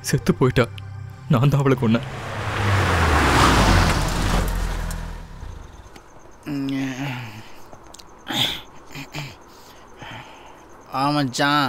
செத்து போயிட்டா. நான் தான் அவளை கொன்னேன். ஆமாச்சான்.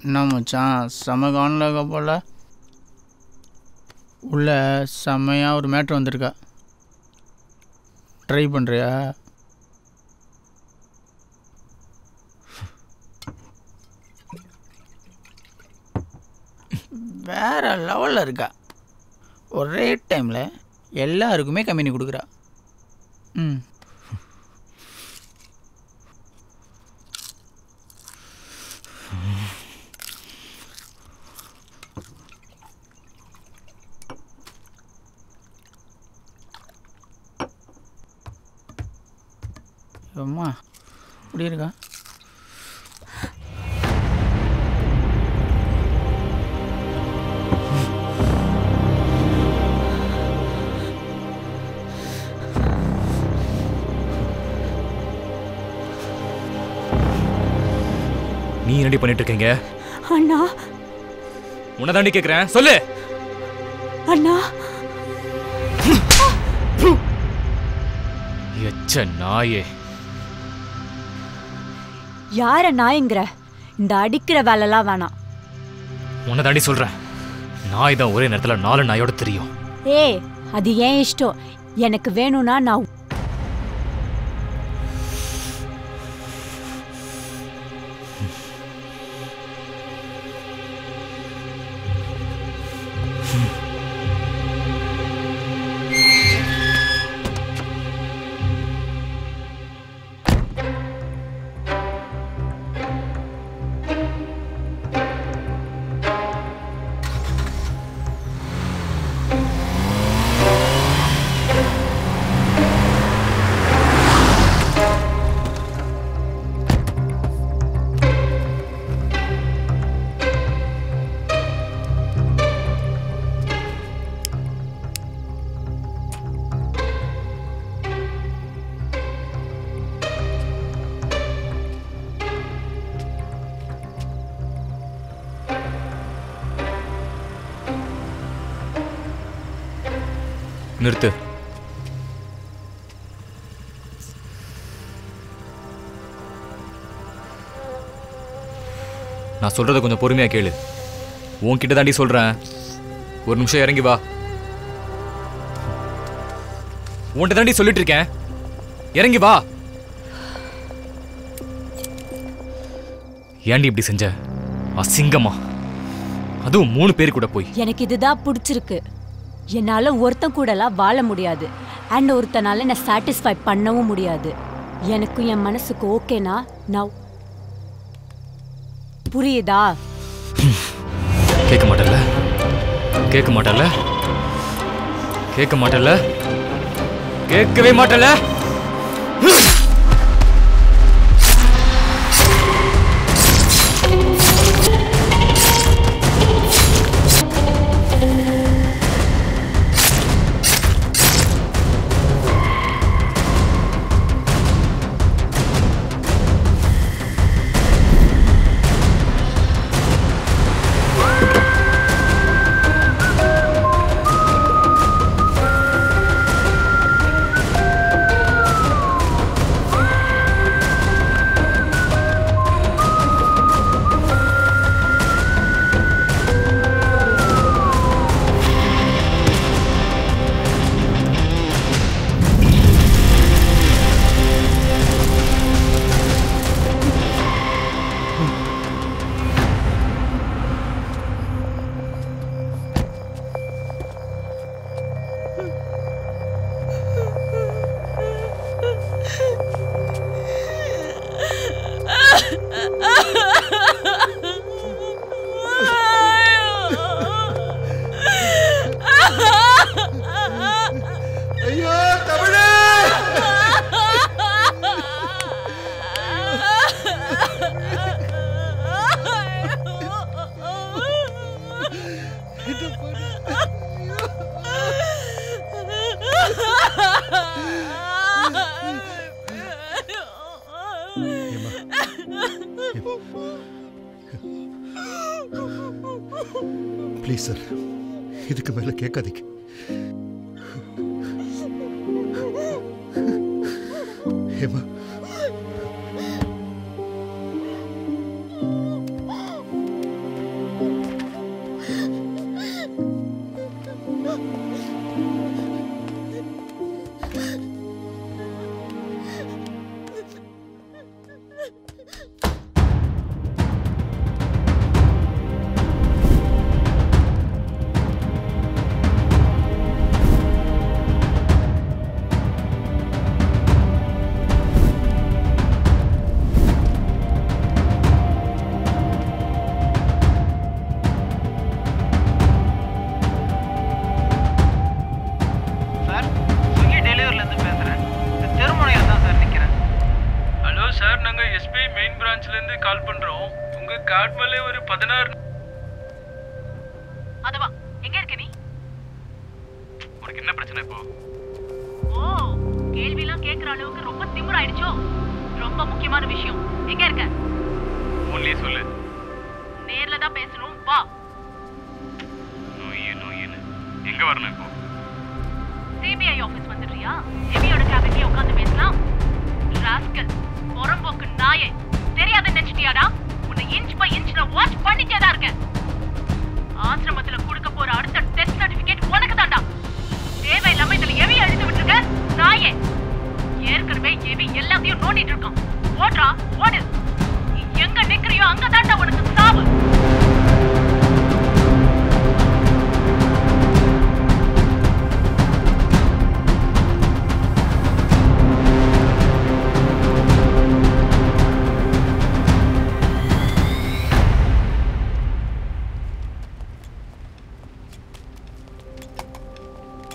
என்ன மச்சான் செம காணல போல். உள்ள செம்மையாக ஒரு மேட்ரு வந்திருக்கா. ட்ரை பண்ணுறியா? வேற லெவலில் இருக்கா. ஒரே டைமில் எல்லாருக்குமே கம்பெனி கொடுக்குறா. ம் அம்மா இப்படி இருக்கா? நீ என்னடி பண்ணிட்டு இருக்கீங்க? அண்ணா, உன்னை தாண்டி கேட்கிறேன், சொல்லு. அண்ணா, எச்ச நாயே. யார நாயங்கிற? இந்த அடிக்கிற வேலைலாம் வேணாம். உன்னை தாண்டி சொல்றேன். நாய் தான் ஒரே நேரத்தில் 4 நாயோட தெரியும். ஏய், அது ஏன் இஷ்டம். எனக்கு வேணும்னா நான் நிறுத்து. நான் சொல்றத கொஞ்சம் பொறுமையா கேளு. உன்கிட்ட தாண்டி சொல்றேன். ஒரு நிமிஷம் இறங்கி வா. உன்கிட்ட தாண்டி சொல்லிட்டு இருக்கேன், இறங்கி வா. ஏண்டி இப்படி செஞ்ச? அசிங்கமா, அதுவும் 3 பேர் கூட போய். எனக்கு இதுதான் பிடிச்சிருக்கு. என்னால ஒருத்தன் கூடலாம் வாழ முடியாது. அண்ட் ஒருத்தனால நான் சாட்டிஸ்ஃபை பண்ணவும் முடியாது. எனக்கும் என் மனசுக்கு ஓகேனா நான் புரியுதா? கேட்க மாட்டல, கேட்க மாட்டல, கேட்க மாட்டல, கேட்கவே மாட்டல. ப்ளீஸ் சார், இதுக்கு மேல கேட்காதீங்க. ஏமா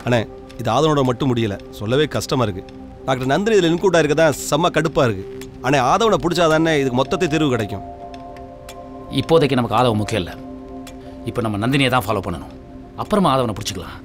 அண்ணே, இது ஆதவனோட மட்டும் முடியல, சொல்லவே கஷ்டமா இருக்கு. டாக்டர் நந்தினி இதில் இன்க்ளூட் ஆயிருக்கு தான் செம்ம கடுப்பா இருக்கு. அண்ணே, ஆதவனை பிடிச்சாதானே இதுக்கு மொத்தத்தை தீர்வு கிடைக்கும். இப்போதைக்கு நமக்கு ஆதவன் முக்கியம் இல்லை. இப்போ நம்ம நந்தினியை தான் ஃபாலோ பண்ணணும். அப்புறமா ஆதவனை பிடிச்சிக்கலாம்.